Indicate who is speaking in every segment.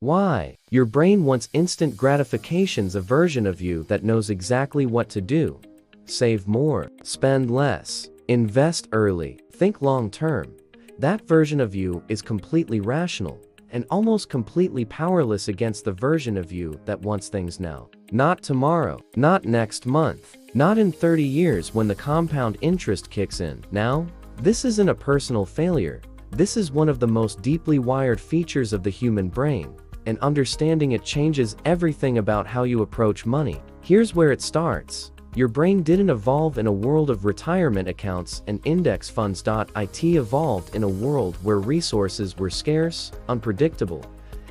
Speaker 1: Why? Your brain wants instant gratification's a version of you that knows exactly what to do. Save more, spend less, invest early, think long term. That version of you is completely rational and almost completely powerless against the version of you that wants things now. Not tomorrow, not next month, not in 30 years when the compound interest kicks in. Now, this isn't a personal failure. This is one of the most deeply wired features of the human brain, and understanding it changes everything about how you approach money. Here's where it starts. Your brain didn't evolve in a world of retirement accounts and index funds. It evolved in a world where resources were scarce, unpredictable,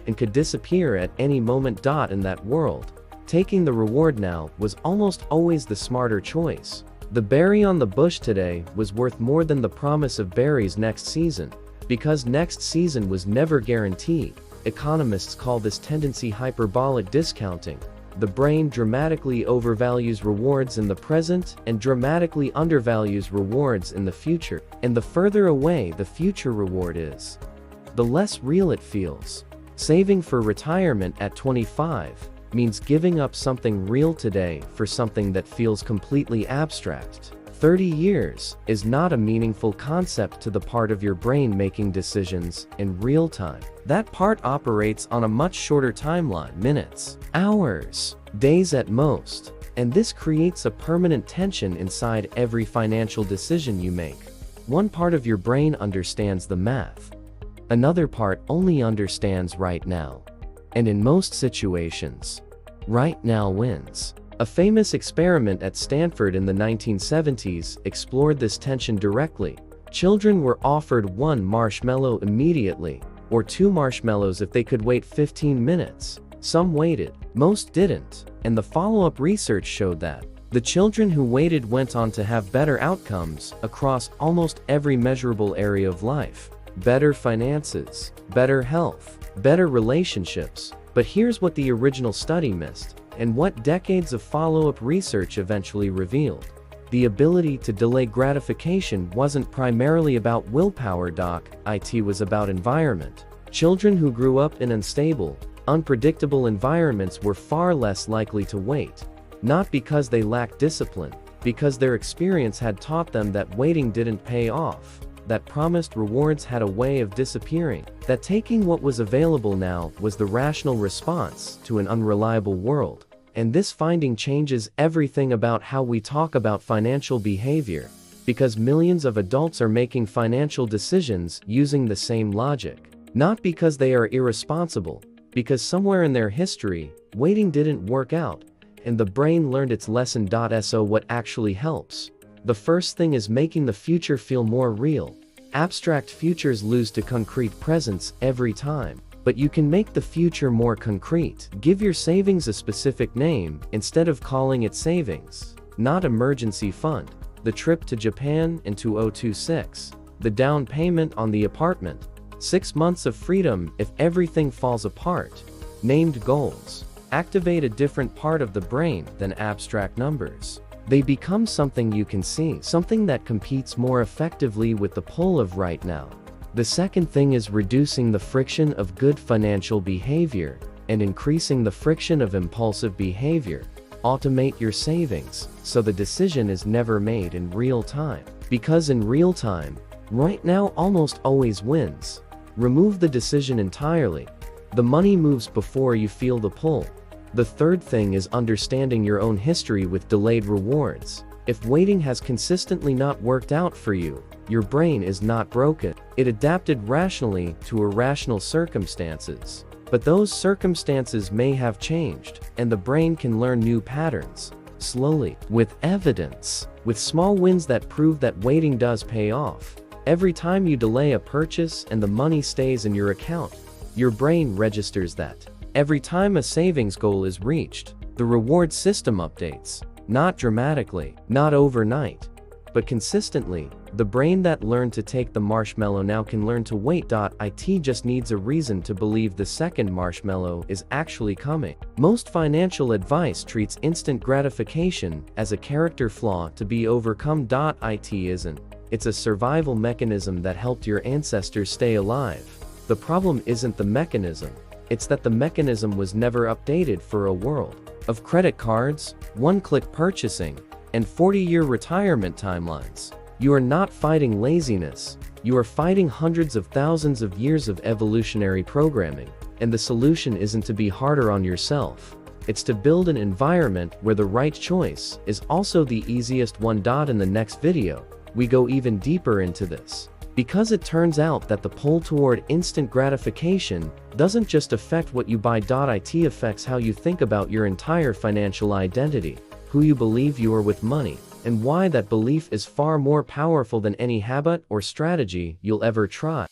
Speaker 1: and could disappear at any moment. In that world, taking the reward now was almost always the smarter choice. The berry on the bush today was worth more than the promise of berries next season, because next season was never guaranteed. Economists call this tendency hyperbolic discounting. The brain dramatically overvalues rewards in the present and dramatically undervalues rewards in the future. And the further away the future reward is, the less real it feels. Saving for retirement at 25 means giving up something real today for something that feels completely abstract. 30 years is not a meaningful concept to the part of your brain making decisions in real time. That part operates on a much shorter timeline, minutes, hours, days at most, and this creates a permanent tension inside every financial decision you make. One part of your brain understands the math. Another part only understands right now. And in most situations, right now wins. A famous experiment at Stanford in the 1970s explored this tension directly. Children were offered 1 marshmallow immediately, or 2 marshmallows if they could wait 15 minutes. Some waited, most didn't, and the follow-up research showed that the children who waited went on to have better outcomes across almost every measurable area of life. Better finances, better health, better relationships. But here's what the original study missed, and what decades of follow-up research eventually revealed. The ability to delay gratification wasn't primarily about willpower. It was about environment. Children who grew up in unstable, unpredictable environments were far less likely to wait. Not because they lacked discipline, because their experience had taught them that waiting didn't pay off, that promised rewards had a way of disappearing, that taking what was available now was the rational response to an unreliable world. And this finding changes everything about how we talk about financial behavior, because millions of adults are making financial decisions using the same logic. Not because they are irresponsible, because somewhere in their history, waiting didn't work out, and the brain learned its lesson. So what actually helps? The first thing is making the future feel more real. Abstract futures lose to concrete presents every time. But you can make the future more concrete. Give your savings a specific name instead of calling it savings. Not emergency fund. The trip to Japan in 2026. The down payment on the apartment. 6 months of freedom if everything falls apart. Named goals activate a different part of the brain than abstract numbers. They become something you can see, something that competes more effectively with the pull of right now. The second thing is reducing the friction of good financial behavior and increasing the friction of impulsive behavior. Automate your savings so the decision is never made in real time. Because in real time, right now almost always wins. Remove the decision entirely. The money moves before you feel the pull. The third thing is understanding your own history with delayed rewards. If waiting has consistently not worked out for you, your brain is not broken. It adapted rationally to irrational circumstances. But those circumstances may have changed, and the brain can learn new patterns. Slowly, with evidence, with small wins that prove that waiting does pay off. Every time you delay a purchase and the money stays in your account, your brain registers that. Every time a savings goal is reached, the reward system updates. Not dramatically, not overnight, but consistently. The brain that learned to take the marshmallow now can learn to wait. It just needs a reason to believe the second marshmallow is actually coming. Most financial advice treats instant gratification as a character flaw to be overcome. It isn't. It's a survival mechanism that helped your ancestors stay alive. The problem isn't the mechanism. It's that the mechanism was never updated for a world of credit cards, one-click purchasing, and 40-year retirement timelines. You are not fighting laziness, you are fighting hundreds of thousands of years of evolutionary programming, and the solution isn't to be harder on yourself. It's to build an environment where the right choice is also the easiest one. In the next video, we go even deeper into this. Because it turns out that the pull toward instant gratification doesn't just affect what you buy. It affects how you think about your entire financial identity, who you believe you are with money, and why that belief is far more powerful than any habit or strategy you'll ever try.